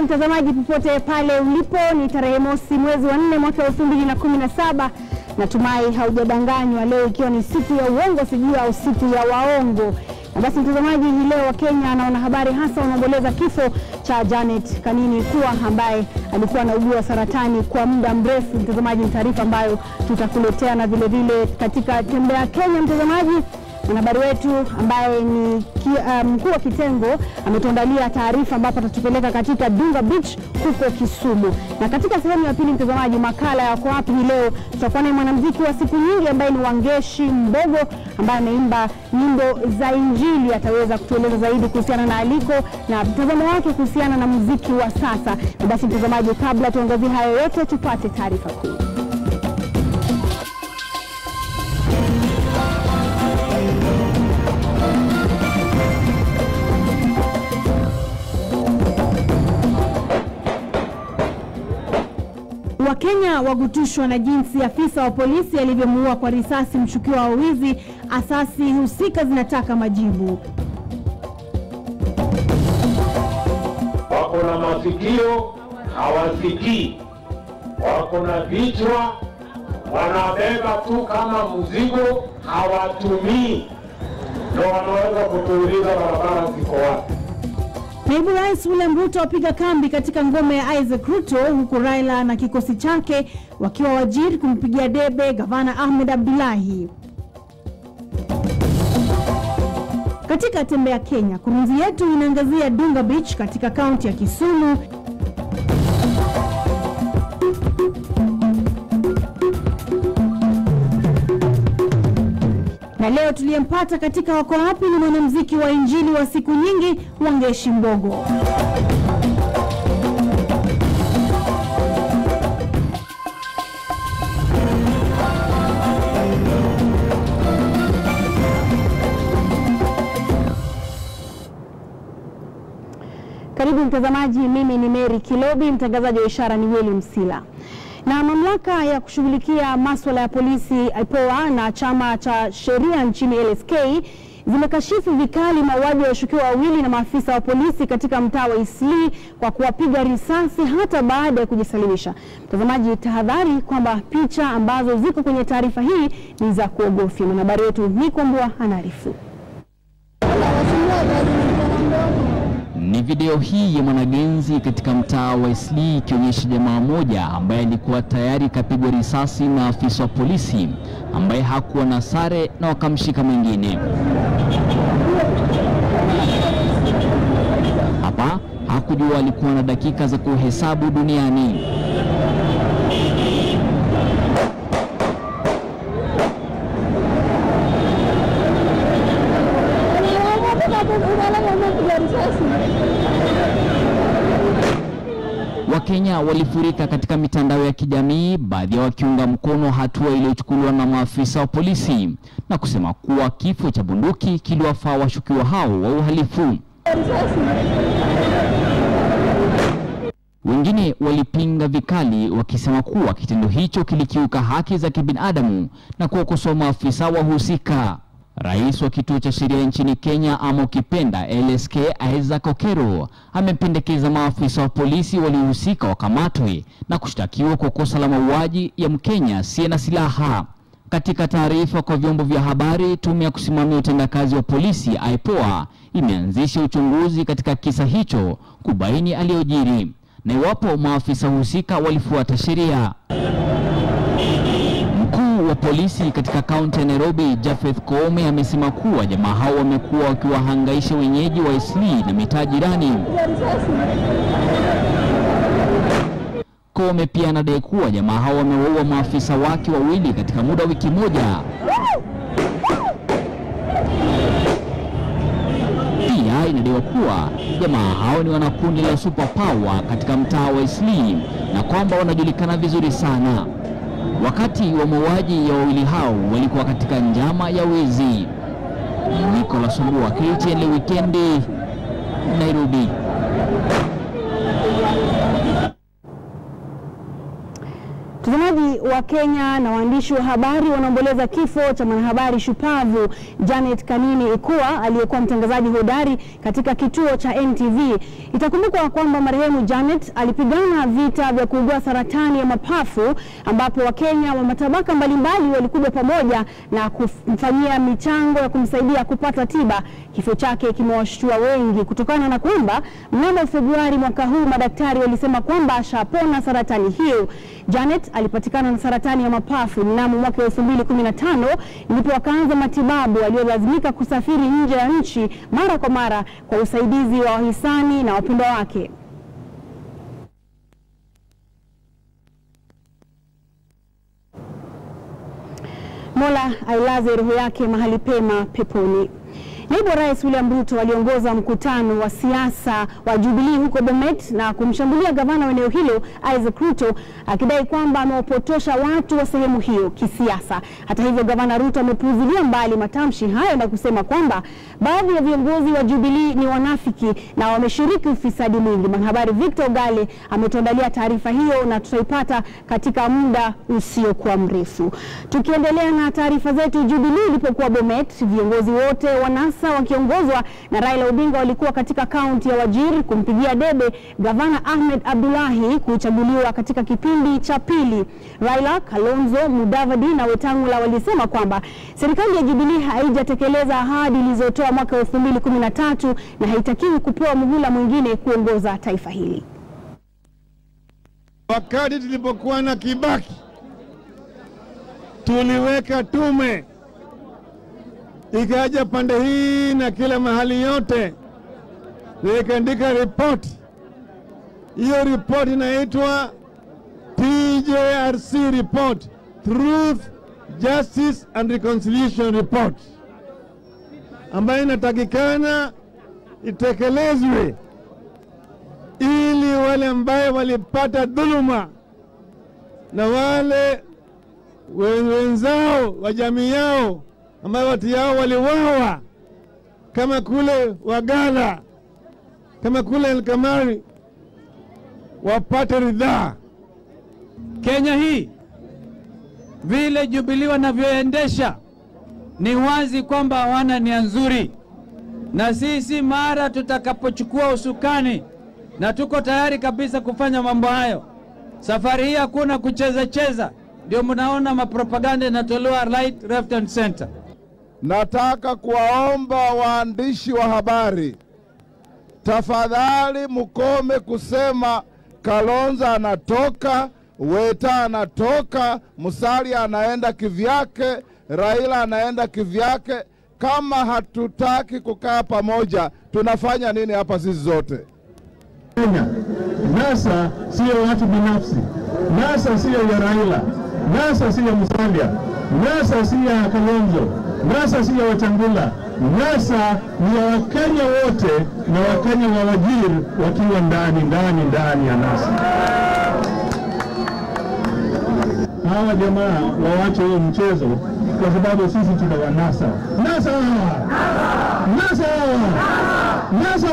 Hujambo mtazamaji popote pale ulipo, ni tarehe mosi mwezi wa 4 mwaka 2017. Natumai haujadanganywa leo ikiwa ni siku ya uongo sijui au siku ya waongo. Na basi mtazamaji, hii leo Wakenya na wanahabari hasa wanaomboleza kifo cha Janet Kanini Kua ambaye alikuwa anaugua saratani kwa muda mrefu. Mtazamaji, ni taarifa ambayo tutakuletea, na vile vile katika Tembea Kenya mtazamaji, mwanahabari wetu ambaye ni mkuu wa kitengo ametuandalia taarifa ambapo atatupeleka katika Dunga Beach huko Kisumu. Na katika sehemu ya pili mtazamaji, makala ya Wako Wapi hii leo tutakuwa na mwanamuziki wa siku nyingi ambaye ni Wangeshi Mbogo ambaye anaimba nyimbo za Injili. Ataweza kutueleza zaidi kuhusiana na aliko na mtazamo wake kuhusiana na muziki wa sasa. Na basi mtazamaji, kabla tuangazie hayo yote, tupate taarifa kuu. Wakenya wagutushwa na jinsi afisa wa polisi alivyomuua kwa risasi mshukiwa wa wizi. Asasi husika zinataka majibu. Wako na masikio hawasikii, wako na vichwa wanabeba tu kama mzigo, hawatumii. Ndio wanaweza kutuuliza barabara ziko wapi. Naibu Rais William Ruto wapiga kambi katika ngome ya Isaac Ruto, huku Raila na kikosi chake wakiwa Wajir kumpigia debe Gavana Ahmed Abdullahi. Katika Tembea Kenya, kurunzi yetu inaangazia Dunga Beach katika kaunti ya Kisumu. Na leo tuliyempata katika Wako Wapi ni mwanamuziki wa Injili wa siku nyingi, Wangeshi Mbogo. Karibu mtazamaji, mimi ni Mary Kilobi, mtangazaji wa ishara ni William Sila. Na mamlaka ya kushughulikia masuala ya polisi IPOA na chama cha sheria nchini LSK zimekashifu vikali mauaji ya washukiwa wawili na maafisa wa polisi katika mtaa wa Eastleigh kwa kuwapiga risasi hata baada ya kujisalimisha. Mtazamaji, tahadhari kwamba picha ambazo ziko kwenye taarifa hii ni za kuogofya. Mwanahabari wetu Nikombwa anaarifu. Ni video hii ya mwanagenzi katika mtaa wa Eastleigh ikionyesha jamaa moja ambaye alikuwa tayari kapigwa risasi na afisa wa polisi ambaye hakuwa na sare na wakamshika mwingine. Hapa hakujua alikuwa na dakika za kuhesabu duniani. Wakenya walifurika katika mitandao ya kijamii, baadhi ya wakiunga mkono hatua iliyochukuliwa na maafisa wa polisi na kusema kuwa kifo cha bunduki kiliwafaa washukiwa hao wa uhalifu. Wengine walipinga vikali wakisema kuwa kitendo hicho kilikiuka haki za kibinadamu na kuwakosoa maafisa wahusika. Rais wa kituo cha sheria nchini Kenya ama ukipenda LSK Isaac Okero amependekeza maafisa wa polisi waliohusika wakamatwe na kushtakiwa kwa kosa la mauaji ya Mkenya asiye na silaha. Katika taarifa kwa vyombo vya habari, tume ya kusimamia utendakazi wa polisi IPOA imeanzisha uchunguzi katika kisa hicho kubaini aliyojiri na iwapo maafisa husika walifuata sheria. Wa polisi katika kaunti ya Nairobi Japheth Koome amesema kuwa jamaa hao wamekuwa wakiwahangaisha wenyeji wa Eastleigh na mitaa jirani. Koome pia anadai kuwa jamaa hao wamewaua maafisa wake wawili katika muda wa wiki moja. Pia inadaiwa kuwa jamaa hao ni wanakundi la super power katika mtaa wa Eastleigh na kwamba wanajulikana vizuri sana. Wakati wa mauaji ya wawili hao walikuwa katika njama ya wizi. Nicholas Mbua, KTN Wikendi, Nairobi. Mtazamaji, wa Kenya na waandishi wa habari wanaomboleza kifo cha mwanahabari shupavu Janet Kanini Ikua aliyekuwa mtangazaji hodari katika kituo cha NTV. Itakumbukwa kwamba marehemu Janet alipigana vita vya kuugua saratani ya mapafu, ambapo Wakenya wa matabaka mbalimbali walikuja pamoja na kumfanyia michango ya kumsaidia kupata tiba. Kifo chake kimewashtua wengi kutokana na kwamba mnamo Februari mwaka huu madaktari walisema kwamba ashapona saratani hiyo. Janet alipatikana na saratani ya mapafu mnamo mwaka 2015, ndipo wakaanza matibabu aliyolazimika kusafiri nje ya nchi mara kwa mara kwa usaidizi wa wahisani na wapendwa wake. Mola ailaze roho yake mahali pema peponi. Naibu Rais William Ruto aliongoza mkutano wa siasa wa Jubilee huko Bomet na kumshambulia gavana wa eneo hilo Isaac Ruto, akidai kwamba amewapotosha watu wa sehemu hiyo kisiasa. Hata hivyo, gavana Ruto amepuuzilia mbali matamshi hayo na kusema kwamba baadhi ya viongozi wa Jubilee ni wanafiki na wameshiriki ufisadi mwingi. Mwanahabari Victor Gale ametuandalia taarifa hiyo na tutaipata katika muda usiokuwa mrefu. Tukiendelea na taarifa zetu, Jubilee ilipokuwa Bomet, viongozi wote wanasa wakiongozwa na Raila Odinga walikuwa katika kaunti ya Wajir kumpigia debe gavana Ahmed Abdullahi kuchaguliwa katika kipindi cha pili. Raila, Kalonzo, Mudavadi na Wetangula walisema kwamba serikali ya Jubilee haijatekeleza ahadi ilizotoa mwaka 2013 na haitakiwi kupewa muhula mwingine kuongoza taifa hili. Wakati tulipokuwa na Kibaki, tuliweka tume, ikaja pande hii na kila mahali yote, ikaandika report. Hiyo report inaitwa TJRC report, Truth, Justice and Reconciliation report, ambayo inatakikana itekelezwe ili wale ambao walipata dhuluma na wale wenzao wa jamii yao ambao watu yao waliwawa, kama kule Wagala, kama kule Elkamari, wapate ridhaa. Kenya hii vile Jubilee wanavyoendesha ni wazi kwamba hawana nia nzuri, na sisi mara tutakapochukua usukani, na tuko tayari kabisa kufanya mambo hayo. Safari hii hakuna kucheza. Ndio mnaona mapropaganda inatolewa right, left and center. Nataka kuwaomba waandishi wa habari, tafadhali mkome kusema Kalonzo anatoka, Weta anatoka, Musalia anaenda kivyake, Raila anaenda kivyake. Kama hatutaki kukaa pamoja, tunafanya nini hapa sisi zote? NASA sio watu binafsi. NASA sio ya Raila. NASA sio Musalia. NASA sio ya Kalonzo. NASA sio Wetangula. NASA ni ya Wakenya wote, na Wakenya wa Wajir wakiwa ndani ya NASA. Hawa jamaa waache huo mchezo, kwa sababu sisi tuna wanasa. NASA! NASA! NASA!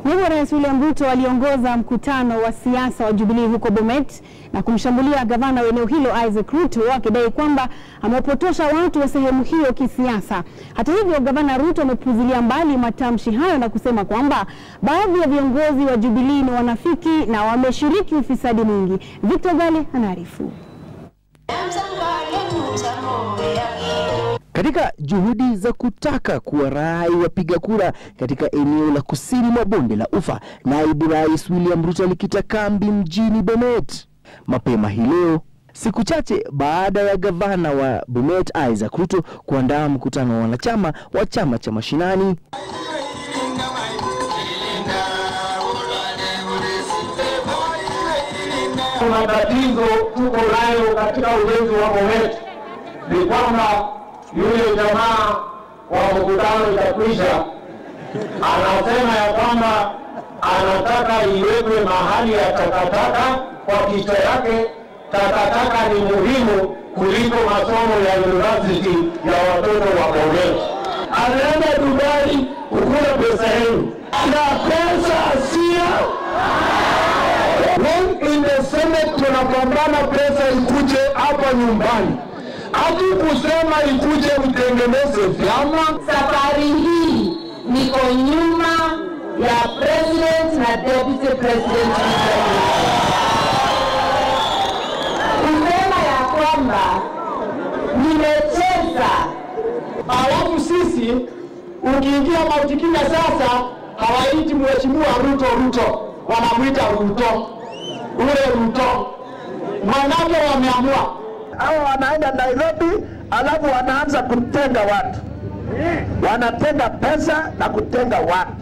Naibu Rais William Ruto aliongoza mkutano wa siasa wa Jubilee huko Bomet na kumshambulia gavana wa eneo hilo Isaac Ruto, akidai kwamba amewapotosha watu wa sehemu hiyo kisiasa. Hata hivyo, gavana Ruto amepuuzilia mbali matamshi hayo na kusema kwamba baadhi ya viongozi wa Jubilee ni wanafiki na wameshiriki ufisadi mwingi. Victor Gale anaarifu. Katika juhudi za kutaka kuwarai wapiga kura katika eneo la kusini mwa bonde la Ufa, Naibu Rais William Ruto alikita kambi mjini Bomet mapema hii leo, siku chache baada ya gavana wa Bomet Isaac Ruto kuandaa mkutano wa wanachama wa chama cha mashinani. Kuna tatizo tuko nayo katika ujenzi wa Bomet, ni kwamba yule jamaa wa mkutano itakwisha anasema ya kwamba anataka iwekwe mahali ya takataka. Kwa kichwa yake takataka ni muhimu kuliko masomo ya university ya watoto wa Bomet. Anaenda Dubai kukula pesa yenu, na pesa sio tunapambana pesa ikuje hapa nyumbani. Hatukusema ikuje utengeneze vyama. Safari hii niko nyuma ya president na deputy president. Kusema ya kwamba nimecheza. Alafu sisi ukiingia Mount Kenya sasa hawaiti mheshimiwa Ruto, wanamuita Ruto. Ule Ruto manake wameamua hao wanaenda Nairobi, alafu wanaanza kutenga watu, wanatenga pesa na kutenga watu.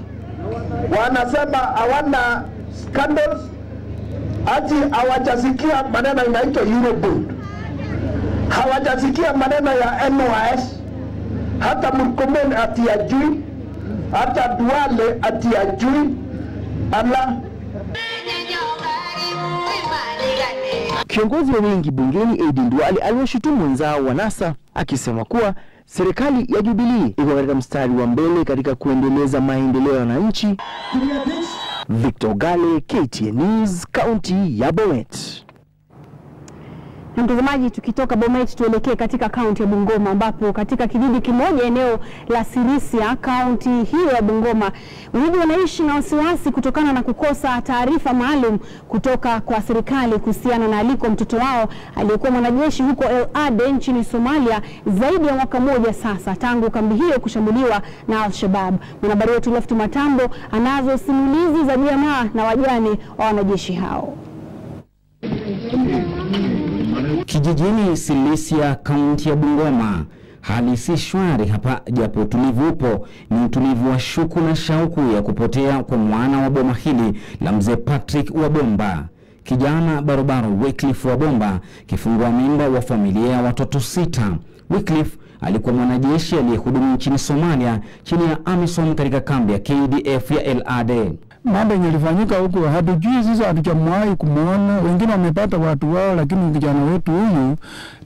Wanasema hawana scandals, ati hawajasikia maneno inaitwa Eurobond, hawajasikia maneno ya NYS, hata Murkomen ati ajui, hata Duale ati ajui. Ala, Kiongozi wa wengi bungeni Aden Duale aliwashutumu wenzao wa NASA akisema kuwa serikali ya Jubilee iko katika mstari wa mbele katika kuendeleza maendeleo ya wananchi. Victor Gale, KTN News, kaunti ya Bomet. Na mtazamaji, tukitoka Bomet tuelekee katika kaunti ya Bungoma, ambapo katika kijiji kimoja eneo la Sirisia, kaunti hiyo ya Bungoma, wenyeji wanaishi na wasiwasi kutokana na kukosa taarifa maalum kutoka kwa serikali kuhusiana na aliko mtoto wao aliyekuwa mwanajeshi huko El Ade nchini Somalia zaidi ya mwaka mmoja sasa tangu kambi hiyo kushambuliwa na Al-Shabaab. Mwanahabari wetu Leftu Matambo anazo simulizi za jamaa na wajane wa wanajeshi hao. Kijijini Sirisia, kaunti ya Bungoma, hali si shwari hapa, japo utulivu upo. Ni utulivu wa shuku na shauku ya kupotea kwa mwana wa boma hili la mzee Patrick Wabomba. Kijana barobaro Wycliffe Wabomba, kifungua mimba wa familia ya watoto 6. Wycliffe alikuwa mwanajeshi aliyehudumu nchini Somalia chini ya AMISOM katika kambi ya KDF ya El Ade. Mambo yalifanyika huko hatujui, sisi hatujawahi kumuona. Wengine wamepata watu wao, lakini kijana wetu huyu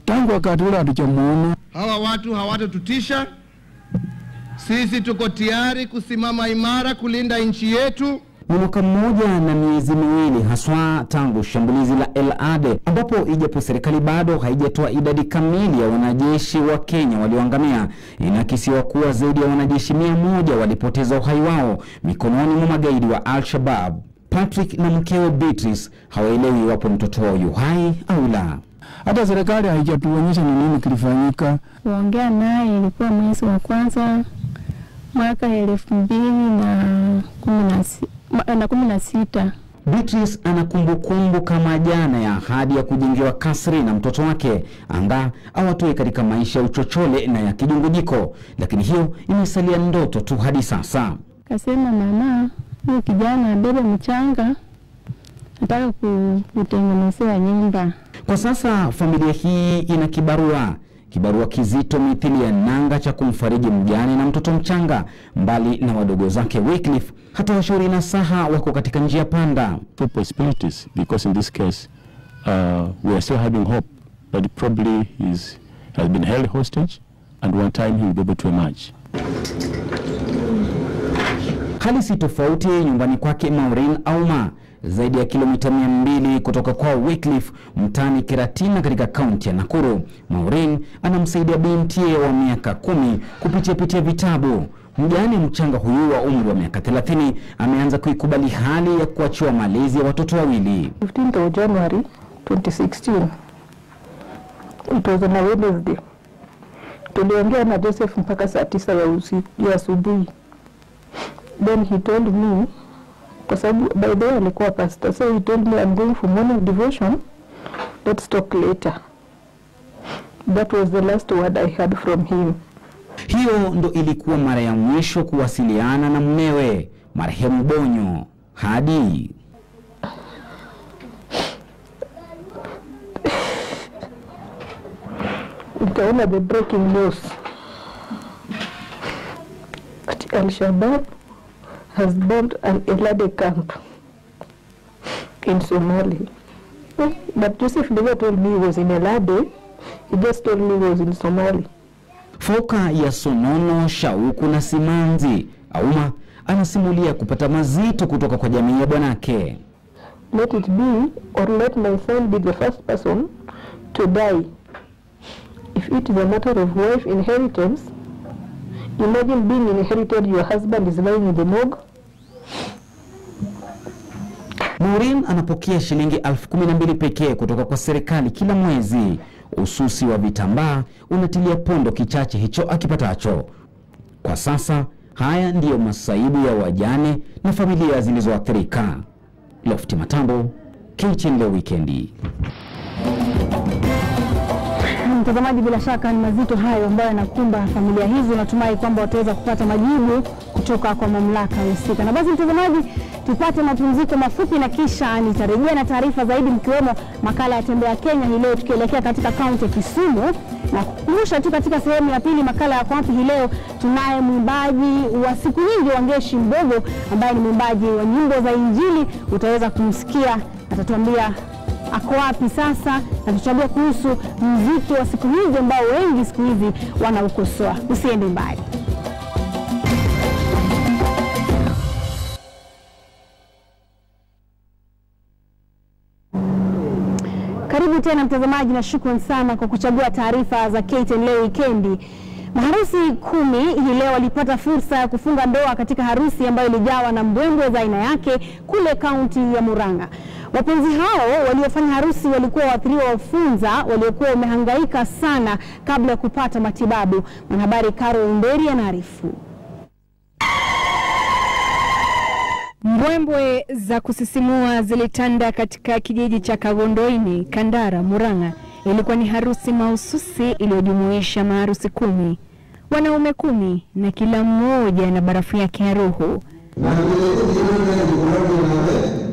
tangu wakati ule hatujamuona. Hawa watu hawatatutisha. Sisi tuko tayari kusimama imara kulinda nchi yetu. Ni mwaka mmoja na miezi miwili haswa tangu shambulizi la El Ade, ambapo ijapo serikali bado haijatoa idadi kamili ya wanajeshi wa Kenya walioangamia, inakisiwa kuwa zaidi ya wanajeshi 100 walipoteza uhai wao mikononi mwa magaidi wa Al-Shabaab. Patrick na mkewe Beatrice hawaelewi iwapo mtoto wao yu hai au la. Hata serikali haijatuonyesha ni nini kilifanyika. Kuongea naye ilikuwa mwezi wa kwanza mwaka 2016. Beatrice ana kumbukumbu kama jana ya ahadi ya kujengewa kasri na mtoto wake anga awatoe katika maisha ya uchochole na ya kijungujiko, lakini hiyo imesalia ndoto tu hadi sasa. Kasema mama, huyu kijana bebe mchanga, nataka kutengenezea nyumba. Kwa sasa familia hii ina kibarua kizito mithili ya nanga cha kumfariji mjane na mtoto mchanga. Mbali na wadogo zake Wycliffe, hata washauri na saha wako katika njia panda. two possibilities, because in this case we are still having hope that probably has been held hostage and one time he will be able to emerge. Hali si tofauti nyumbani kwake Maureen Auma, zaidi ya kilomita 200 kutoka kwa Wycliffe, mtani Kiratina katika kaunti ya Nakuru. Maureen anamsaidia binti wa miaka 10 kupitia vitabu. Mjane mchanga huyu wa umri wa miaka 30 ameanza kuikubali hali ya kuachiwa malezi ya watoto wawili. 15th of January 2016, it was on a Wednesday. Tuliongea na Joseph mpaka saa 9 ya asubuhi. Then he told me, kwa sababu by the way alikuwa pastor, so he told me I'm going for morning devotion, let's talk later. That was the last word I heard from him. Hiyo ndo ilikuwa mara ya mwisho kuwasiliana na mmewe marehemu Bonyo hadi nikaona the breaking news. Al-Shabaab has bombed an El Ade camp in Somalia. But Joseph never told me he was in El Ade. He just told me he was in Somalia. Foka ya sonono, shauku na simanzi, Auma anasimulia kupata mazito kutoka kwa jamii ya bwanake. let it be, or let my son be the first person to die. If it is a matter of wife inheritance, imagine being inherited, your husband is lying in the morgue. Maureen anapokea shilingi 12,000 pekee kutoka kwa serikali kila mwezi. Ususi wa vitambaa unatilia pondo kichache hicho akipatacho. Kwa sasa, haya ndiyo masaibu ya wajane na familia zilizoathirika. Lofty Matambo, KTN Leo Weekendi. Mtazamaji, bila shaka ni mazito hayo ambayo yanakumba familia hizo. Natumai kwamba wataweza kupata majibu kutoka kwa mamlaka husika. Na basi mtazamaji, tupate mapumziko mafupi na kisha nitarejea na taarifa zaidi, mkiwemo makala ya Tembea Kenya hii leo tukielekea katika kaunti ya Kisumu. Na kukumbusha tu katika sehemu ya pili makala ya Kwapi hii leo tunaye mwimbaji wa siku nyingi Wangeshi Mbogo ambaye ni mwimbaji wa nyimbo za Injili. Utaweza kumsikia, atatuambia ako wapi sasa, na tutambia kuhusu muziki wa siku hizi ambao wengi siku hizi wanaukosoa. Usiende mbali. Karibu tena mtazamaji, na shukrani sana kwa kuchagua taarifa za KTN Leo Weekendi. Maharusi 10 hii leo walipata fursa ya kufunga ndoa katika harusi ambayo ilijawa na mbwembwe za aina yake kule kaunti ya Murang'a. Wapenzi hao waliofanya harusi walikuwa waathiriwa wa funza waliokuwa wamehangaika sana kabla ya kupata matibabu. Mwanahabari Carol Nderi anaarifu. Mbwembwe za kusisimua zilitanda katika kijiji cha Kagondoini, Kandara, Murang'a. Ilikuwa ni harusi mahususi iliyojumuisha maharusi 10, wanaume 10 na kila mmoja na barafu yake ya roho.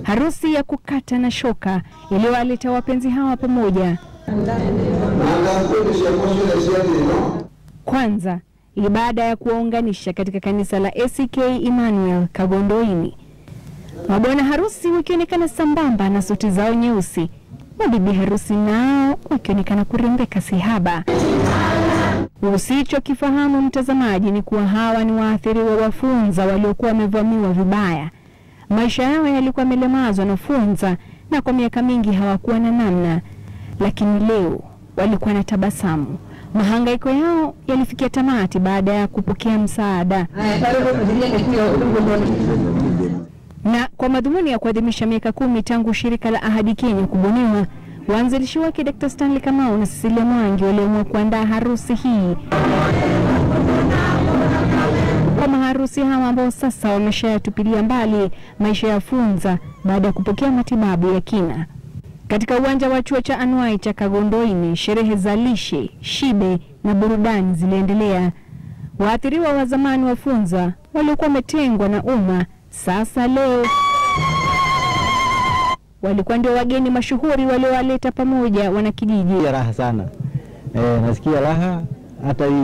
Harusi ya kukata na shoka iliyowaleta wapenzi hawa pamoja. Kwanza, ibada ya kuwaunganisha katika kanisa la ACK Emmanuel Kagondoini. Mabwana harusi wakionekana sambamba na suti zao nyeusi. Mabibi harusi nao wakionekana kurembeka sihaba. Usichokifahamu mtazamaji ni kuwa hawa ni waathiriwa wa funza waliokuwa wamevamiwa vibaya. Maisha yao yalikuwa yamelemazwa na funza na kwa miaka mingi hawakuwa na namna. Lakini leo walikuwa na tabasamu. Mahangaiko yao yalifikia tamati baada ya kupokea msaada. Na kwa madhumuni ya kuadhimisha miaka 10 tangu shirika la Ahadi Kenya kubuniwa, waanzilishi wake Dr. Stanley Kamau na Cecilia Mwangi waliamua kuandaa harusi hii. Kwa maharusi hawa ambao sasa wameshayatupilia mbali maisha ya funza baada ya kupokea matibabu ya kina. Katika uwanja wa chuo cha Anwai cha Kagondoini, sherehe za lishe, shibe na burudani ziliendelea. Waathiriwa wa zamani wa funza waliokuwa wametengwa na umma sasa leo walikuwa ndio wageni mashuhuri waliowaleta pamoja wanakijiji. Raha sana. Nasikia raha, hata hii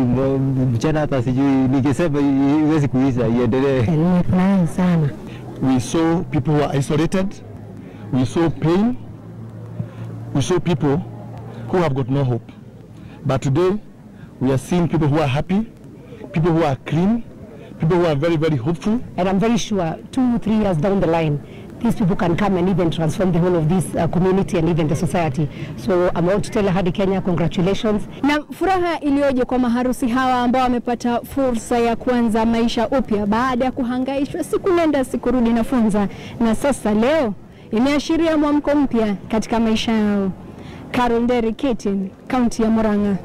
mchana hata sijui ningesema iwezi kuisha, iendelee. Nimefurahi sana. We saw people who are isolated. We saw pain. We saw people who have got no hope. But today we are seeing people who are happy, people who are clean, people who are very, very hopeful. And I'm very sure 2-3 years down the line, these people can come and even transform the whole of this community and even the society. So I want to tell Ahadi Kenya, congratulations. Na furaha iliyoje kwa maharusi hawa ambao wamepata fursa ya kuanza maisha upya baada ya kuhangaishwa siku nenda siku rudi na funza, na sasa leo imeashiria mwamko mpya katika maisha yao. Carol Nderi, KTN, kaunti ya Murang'a.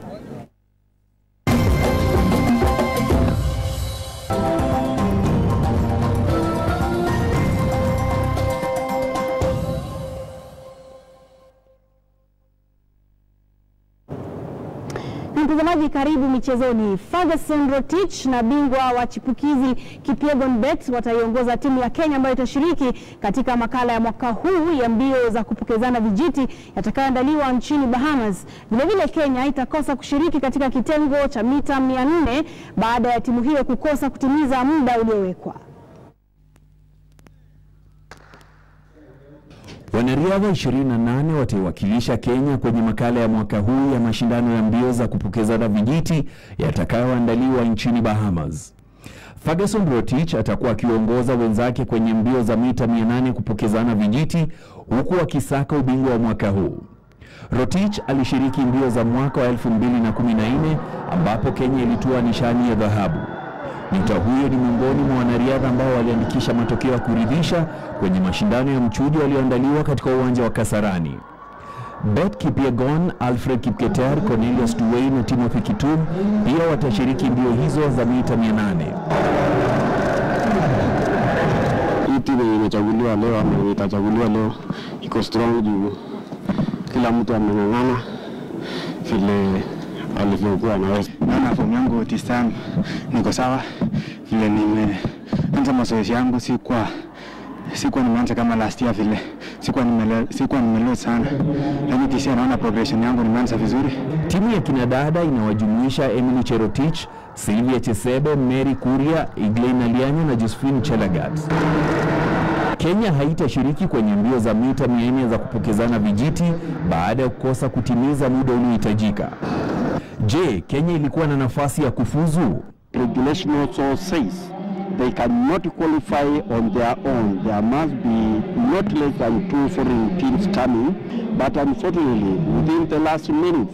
Mtazamaji, karibu michezoni. Ferguson Rotich na bingwa wa chipukizi Kipyegon Bet wataiongoza timu ya Kenya ambayo itashiriki katika makala ya mwaka huu ya mbio za kupokezana vijiti yatakayoandaliwa nchini Bahamas. Vilevile Kenya itakosa kushiriki katika kitengo cha mita 400 baada ya timu hiyo kukosa kutimiza muda uliowekwa. Wanariadha 28 wataiwakilisha Kenya kwenye makala ya mwaka huu ya mashindano ya mbio za kupokezana vijiti yatakayoandaliwa nchini Bahamas. Ferguson Rotich atakuwa akiongoza wenzake kwenye mbio za mita 800 kupokezana vijiti huku akisaka ubingwa wa mwaka huu. Rotich alishiriki mbio za mwaka wa 2014 ambapo Kenya ilitua nishani ya dhahabu. Nyota huyo ni miongoni mwa wanariadha ambao waliandikisha matokeo ya kuridhisha kwenye mashindano ya mchujo yaliyoandaliwa katika uwanja wa Kasarani. Beth Kipyegon, Alfred Kipketer, Cornelius Tuwei na Timothy Kitum pia watashiriki mbio hizo za mita 800. Hii timu imechaguliwa leo ama itachaguliwa leo iko strong juu kila mtu ameng'ang'ana vile alivyokuwa anaweza. Naona fomu yangu tisam niko sawa vile nimeanza mazoezi yangu, sikuwa nimeanza kama last year vile sikuwa nimeleo sana, lakini tisia naona progression yangu nimeanza vizuri. Timu ya kinadada inawajumuisha Emily Cherotich, Sylvia Chesebe, Mary Kuria, Igleina Lianya na Josephine Chelagat. Kenya haitashiriki kwenye mbio za mita 400 za kupokezana vijiti baada ya kukosa kutimiza muda uliohitajika. Je, Kenya ilikuwa na nafasi ya kufuzu? Regulation also says they cannot qualify on their own. There must be not less than 2 foreign teams coming, but unfortunately within the last minute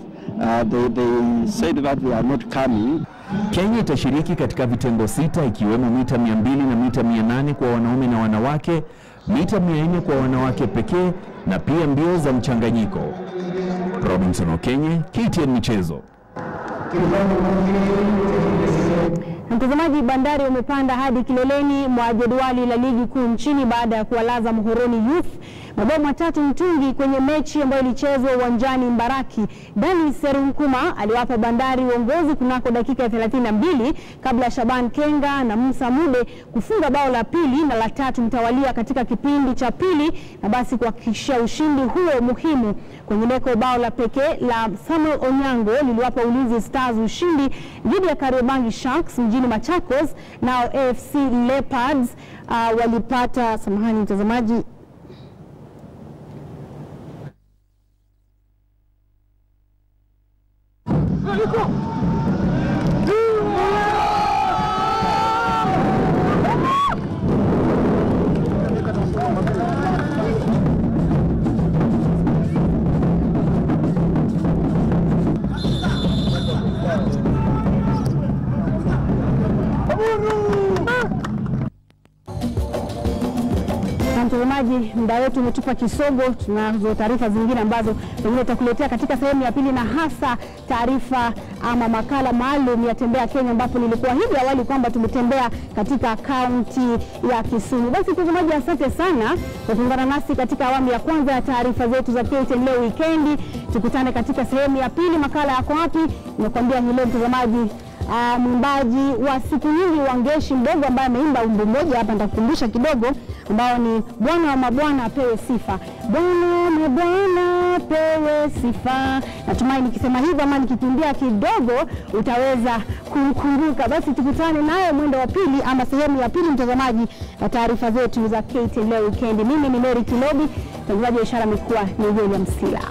they said that they are not coming. Kenya itashiriki katika vitengo 6 ikiwemo mita 200 na mita 800 kwa wanaume na wanawake, mita 400 kwa wanawake pekee na pia mbio za mchanganyiko. Robinson Okenye, KTN Michezo. Mtazamaji, Bandari wamepanda hadi kileleni mwa jedwali la ligi kuu nchini baada ya kuwalaza Muhoroni Youth mabao 3 mtungi kwenye mechi ambayo ilichezwa uwanjani Mbaraki. Dani Serunkuma aliwapa Bandari uongozi kunako dakika ya 32 kabla Shaban Kenga na Musa Mude kufunga bao la pili na la tatu mtawalia katika kipindi cha pili na basi kuhakikisha ushindi huo muhimu. Kwengineko, bao la pekee la Samuel Onyango liliwapa Ulinzi Stars ushindi dhidi ya Kariobangi Sharks mjini Machakos. Nao AFC Leopards walipata samahani mtazamaji Mtazamaji, muda wetu umetupa kisogo. Tunazo taarifa zingine ambazo pengine tutakuletea katika sehemu ya pili, na hasa taarifa ama makala maalum ya Tembea Kenya, ambapo nilikuwa hivi awali kwamba tumetembea katika kaunti ya Kisumu. Basi mtazamaji, asante sana kwa kuungana nasi katika awamu ya kwanza ya taarifa zetu za KTN leo weekendi. Tukutane katika sehemu ya pili. Makala yako wapi? Nimekuambia hii leo mtazamaji, mwimbaji wa siku nyingi Wangeshi mdogo ambaye ameimba wimbo mmoja hapa nitakukumbusha kidogo, ambao ni Bwana wa mabwana apewe sifa. Bwana wa mabwana apewe sifa. Natumai nikisema hivyo ama nikikimbia kidogo utaweza kukumbuka. Basi tukutane naye mwendo wa pili ama sehemu ya pili mtazamaji na taarifa zetu za KTN leo weekend. Mimi ni Mary Kilobi, mtazamaji wa ishara mikuwa ni William Sila.